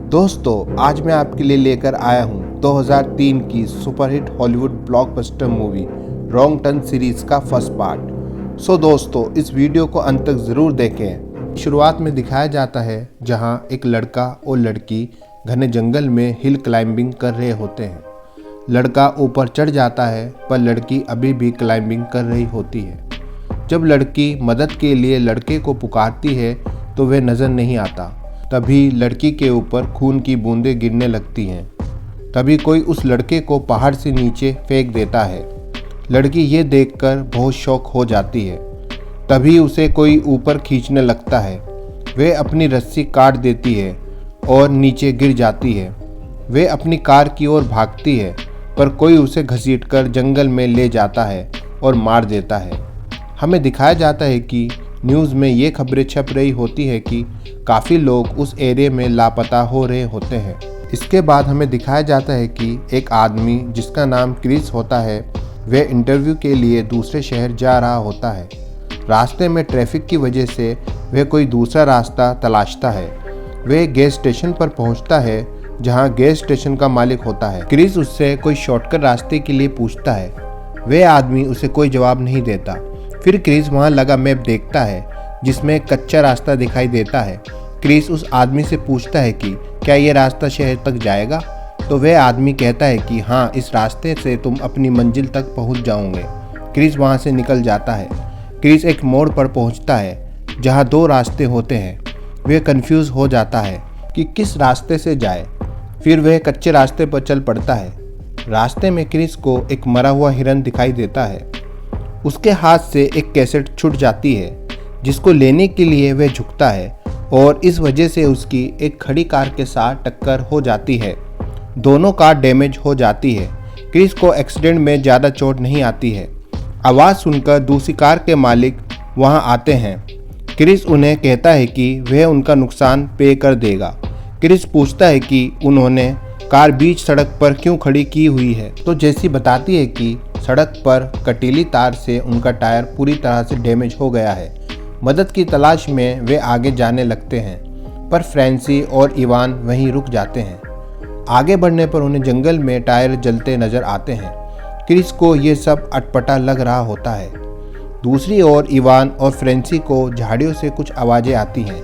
दोस्तों, आज मैं आपके लिए लेकर आया हूँ 2003 की superhit Hollywood blockbuster movie wrong turn series का फर्स्ट पार्ट। दोस्तों, इस वीडियो को अंत तक ज़रूर देखें। शुरुआत में दिखाया जाता है जहाँ एक लड़का और लड़की घने जंगल में हिल क्लाइंबिंग कर रहे होते हैं। लड़का ऊपर चढ़ जाता है पर लड़की अभी भी क्लाइंबिंग कर रही होती है। जब लड़की मदद के लिए लड़के को पुकारती है तो वह नज़र नहीं आता। तभी लड़की के ऊपर खून की बूंदें गिरने लगती हैं। तभी कोई उस लड़के को पहाड़ से नीचे फेंक देता है। लड़की ये देखकर बहुत शॉक हो जाती है। तभी उसे कोई ऊपर खींचने लगता है। वह अपनी रस्सी काट देती है और नीचे गिर जाती है। वह अपनी कार की ओर भागती है पर कोई उसे घसीटकर जंगल में ले जाता है और मार देता है। हमें दिखाया जाता है कि न्यूज़ में ये खबरें छप रही होती है कि काफ़ी लोग उस एरिया में लापता हो रहे होते हैं। इसके बाद हमें दिखाया जाता है कि एक आदमी जिसका नाम क्रिस होता है, वह इंटरव्यू के लिए दूसरे शहर जा रहा होता है। रास्ते में ट्रैफिक की वजह से वह कोई दूसरा रास्ता तलाशता है। वह गैस स्टेशन पर पहुंचता है जहां गैस स्टेशन का मालिक होता है। क्रिस उससे कोई शॉर्टकट रास्ते के लिए पूछता है। वह आदमी उसे कोई जवाब नहीं देता। फिर क्रिस वहां लगा मैप देखता है जिसमें एक कच्चा रास्ता दिखाई देता है। क्रिस उस आदमी से पूछता है कि क्या ये रास्ता शहर तक जाएगा। तो वह आदमी कहता है कि हाँ, इस रास्ते से तुम अपनी मंजिल तक पहुंच जाओगे। क्रिस वहां से निकल जाता है। क्रिस एक मोड़ पर पहुंचता है जहां दो रास्ते होते हैं। वह कंफ्यूज हो जाता है कि किस रास्ते से जाए। फिर वह कच्चे रास्ते पर चल पड़ता है। रास्ते में क्रिस को एक मरा हुआ हिरन दिखाई देता है। उसके हाथ से एक कैसेट छूट जाती है जिसको लेने के लिए वह झुकता है और इस वजह से उसकी एक खड़ी कार के साथ टक्कर हो जाती है। दोनों कार डैमेज हो जाती है। क्रिस को एक्सीडेंट में ज़्यादा चोट नहीं आती है। आवाज़ सुनकर दूसरी कार के मालिक वहां आते हैं। क्रिस उन्हें कहता है कि वह उनका नुकसान पे कर देगा। क्रिस पूछता है कि उन्होंने कार बीच सड़क पर क्यों खड़ी की हुई है। तो जैसी बताती है कि सड़क पर कटीली तार से उनका टायर पूरी तरह से डैमेज हो गया है। मदद की तलाश में वे आगे जाने लगते हैं पर फ्रेंसी और इवान वहीं रुक जाते हैं। आगे बढ़ने पर उन्हें जंगल में टायर जलते नजर आते हैं। क्रिस को ये सब अटपटा लग रहा होता है। दूसरी ओर इवान और फ्रेंसी को झाड़ियों से कुछ आवाज़ें आती हैं।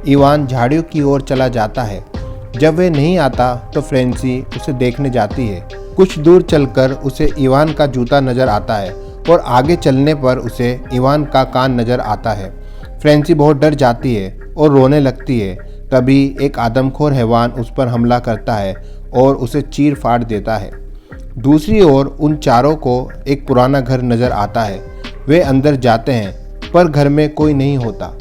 इवान झाड़ियों की ओर चला जाता है। जब वह नहीं आता तो फ्रेंसी उसे देखने जाती है। कुछ दूर चलकर उसे इवान का जूता नज़र आता है और आगे चलने पर उसे इवान का कान नज़र आता है। फ्रेंसी बहुत डर जाती है और रोने लगती है। तभी एक आदमखोर हैवान उस पर हमला करता है और उसे चीर फाड़ देता है। दूसरी ओर उन चारों को एक पुराना घर नज़र आता है। वे अंदर जाते हैं पर घर में कोई नहीं होता।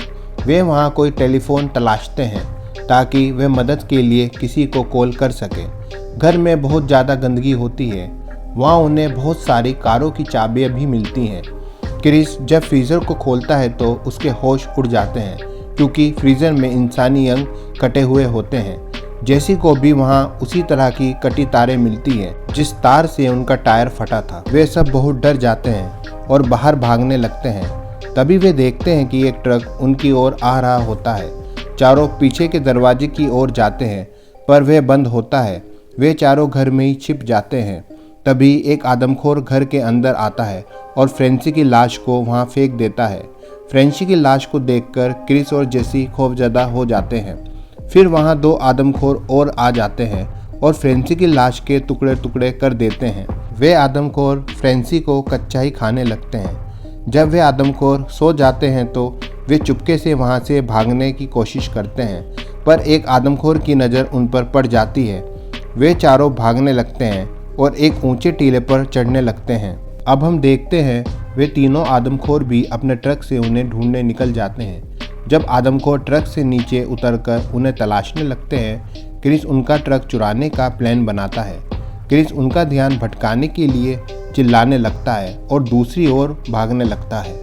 वे वहाँ कोई टेलीफोन तलाशते हैं ताकि वे मदद के लिए किसी को कॉल कर सकें। घर में बहुत ज़्यादा गंदगी होती है। वहाँ उन्हें बहुत सारी कारों की चाबियाँ भी मिलती हैं। क्रिस जब फ्रीज़र को खोलता है तो उसके होश उड़ जाते हैं क्योंकि फ्रीज़र में इंसानी अंग कटे हुए होते हैं। जेसी को भी वहाँ उसी तरह की कटी तारें मिलती हैं जिस तार से उनका टायर फटा था। वे सब बहुत डर जाते हैं और बाहर भागने लगते हैं। तभी वे देखते हैं कि एक ट्रक उनकी ओर आ रहा होता है। चारों पीछे के दरवाजे की ओर जाते हैं पर वह बंद होता है। वे चारों घर में ही छिप जाते हैं। तभी एक आदमखोर घर के अंदर आता है और फ्रेंसी की लाश को वहां फेंक देता है। फ्रेंसी की लाश को देखकर क्रिस और जेसी खौफजदा हो जाते हैं। फिर वहां दो आदमखोर और आ जाते हैं और फ्रेंसी की लाश के टुकड़े टुकड़े कर देते हैं। वे आदमखोर फ्रेंसी को कच्चा ही खाने लगते हैं। जब वे आदमखोर सो जाते हैं तो वे चुपके से वहां से भागने की कोशिश करते हैं पर एक आदमखोर की नज़र उन पर पड़ जाती है। वे चारों भागने लगते हैं और एक ऊंचे टीले पर चढ़ने लगते हैं। अब हम देखते हैं वे तीनों आदमखोर भी अपने ट्रक से उन्हें ढूंढने निकल जाते हैं। जब आदमखोर ट्रक से नीचे उतरकर उन्हें तलाशने लगते हैं, क्रिस उनका ट्रक चुराने का प्लान बनाता है। क्रिस उनका ध्यान भटकाने के लिए चिल्लाने लगता है और दूसरी ओर भागने लगता है।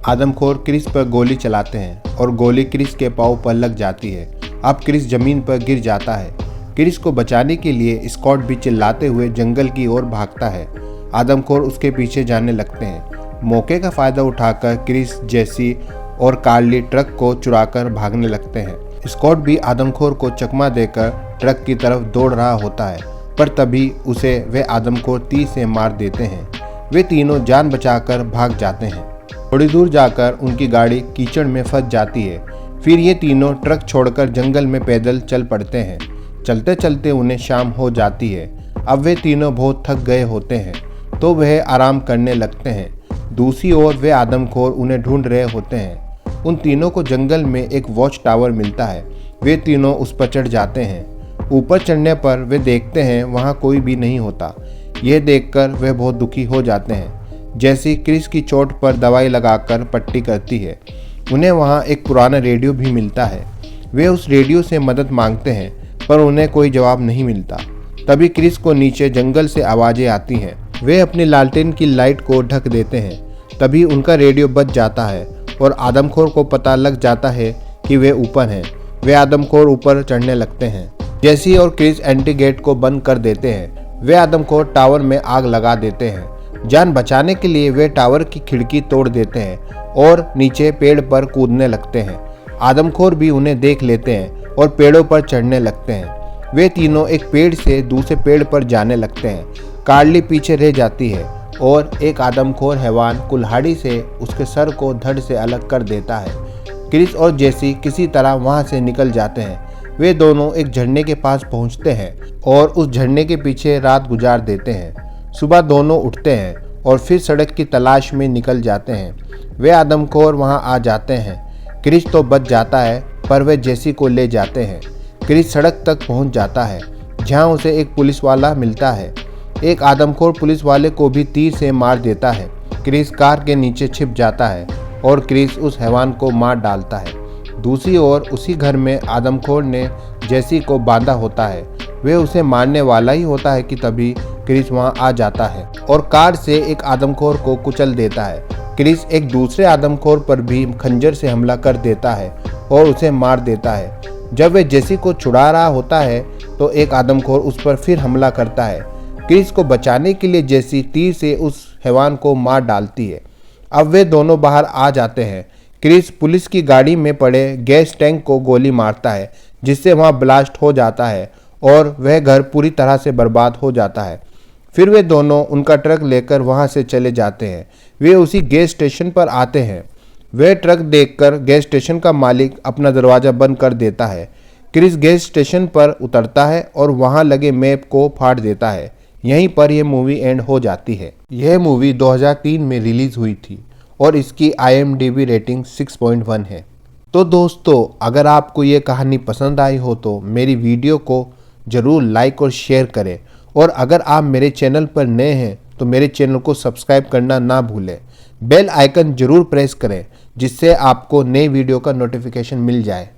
आदमखोर क्रिस पर गोली चलाते हैं और गोली क्रिस के पाँव पर लग जाती है। अब क्रिस जमीन पर गिर जाता है। क्रिस को बचाने के लिए स्कॉट भी चिल्लाते हुए जंगल की ओर भागता है। आदमखोर उसके पीछे जाने लगते हैं। मौके का फ़ायदा उठाकर क्रिस, जेसी और कार्ली ट्रक को चुराकर भागने लगते हैं। स्कॉट भी आदमखोर को चकमा देकर ट्रक की तरफ दौड़ रहा होता है, पर तभी उसे वे आदमखोर तीर से मार देते हैं। वे तीनों जान बचाकर भाग जाते हैं। थोड़ी दूर जाकर उनकी गाड़ी कीचड़ में फंस जाती है। फिर ये तीनों ट्रक छोड़कर जंगल में पैदल चल पड़ते हैं। चलते चलते उन्हें शाम हो जाती है। अब वे तीनों बहुत थक गए होते हैं, तो वह आराम करने लगते हैं। दूसरी ओर वे आदमखोर उन्हें ढूंढ रहे होते हैं। उन तीनों को जंगल में एक वॉच टावर मिलता है। वे तीनों उस पर चढ़ जाते हैं। ऊपर चढ़ने पर वे देखते हैं वहाँ कोई भी नहीं होता। यह देखकर वे बहुत दुखी हो जाते हैं। जैसी क्रिस की चोट पर दवाई लगाकर पट्टी करती है, उन्हें वहाँ एक पुराना रेडियो भी मिलता है। वे उस रेडियो से मदद मांगते हैं, पर उन्हें कोई जवाब नहीं मिलता। तभी क्रिस को नीचे जंगल से आवाज़ें आती हैं। वे अपनी लालटेन की लाइट को ढक देते हैं। तभी उनका रेडियो बज जाता है और आदमखोर को पता लग जाता है कि वे ऊपर हैं। वे आदमखोर ऊपर चढ़ने लगते हैं। जेसी और क्रिस एंटी गेट को बंद कर देते हैं। वे आदमखोर टावर में आग लगा देते हैं। जान बचाने के लिए वे टावर की खिड़की तोड़ देते हैं और नीचे पेड़ पर कूदने लगते हैं। आदमखोर भी उन्हें देख लेते हैं और पेड़ों पर चढ़ने लगते हैं। वे तीनों एक पेड़ से दूसरे पेड़ पर जाने लगते हैं। कार्ली पीछे रह जाती है और एक आदमखोर हैवान कुल्हाड़ी से उसके सर को धड़ से अलग कर देता है। क्रिस और जेसी किसी तरह वहां से निकल जाते हैं। वे दोनों एक झरने के पास पहुंचते हैं और उस झरने के पीछे रात गुजार देते हैं। सुबह दोनों उठते हैं और फिर सड़क की तलाश में निकल जाते हैं। वे आदमखोर वहां आ जाते हैं। क्रिस तो बच जाता है, पर वे जेसी को ले जाते हैं। क्रिस सड़क तक पहुंच जाता है, जहां उसे एक पुलिस वाला मिलता है। एक आदमखोर पुलिस वाले को भी तीर से मार देता है। क्रिस कार के नीचे छिप जाता है और क्रिस उस हैवान को मार डालता है। दूसरी ओर उसी घर में आदमखोर ने जेसी को बांधा होता है। वे उसे मारने वाला ही होता है कि तभी क्रिस वहां आ जाता है और कार से एक आदमखोर को कुचल देता है। क्रिस एक दूसरे आदमखोर पर भी खंजर से हमला कर देता है और उसे मार देता है। जब वे जेसी को छुड़ा रहा होता है तो एक आदमखोर उस पर फिर हमला करता है। क्रिस को बचाने के लिए जेसी तीर से उस हैवान को मार डालती है। अब वे दोनों बाहर आ जाते हैं। क्रिस पुलिस की गाड़ी में पड़े गैस टैंक को गोली मारता है, जिससे वहां ब्लास्ट हो जाता है और वह घर पूरी तरह से बर्बाद हो जाता है। फिर वे दोनों उनका ट्रक लेकर वहां से चले जाते हैं। वे उसी गैस स्टेशन पर आते हैं। वह ट्रक देखकर गैस स्टेशन का मालिक अपना दरवाज़ा बंद कर देता है। क्रिस गैस स्टेशन पर उतरता है और वहां लगे मैप को फाड़ देता है। यहीं पर यह मूवी एंड हो जाती है। यह मूवी 2003 में रिलीज हुई थी और इसकी IMDb रेटिंग 6.1 है। तो दोस्तों, अगर आपको ये कहानी पसंद आई हो तो मेरी वीडियो को ज़रूर लाइक और शेयर करें, और अगर आप मेरे चैनल पर नए हैं तो मेरे चैनल को सब्सक्राइब करना ना भूलें। बेल आइकन ज़रूर प्रेस करें, जिससे आपको नई वीडियो का नोटिफिकेशन मिल जाए।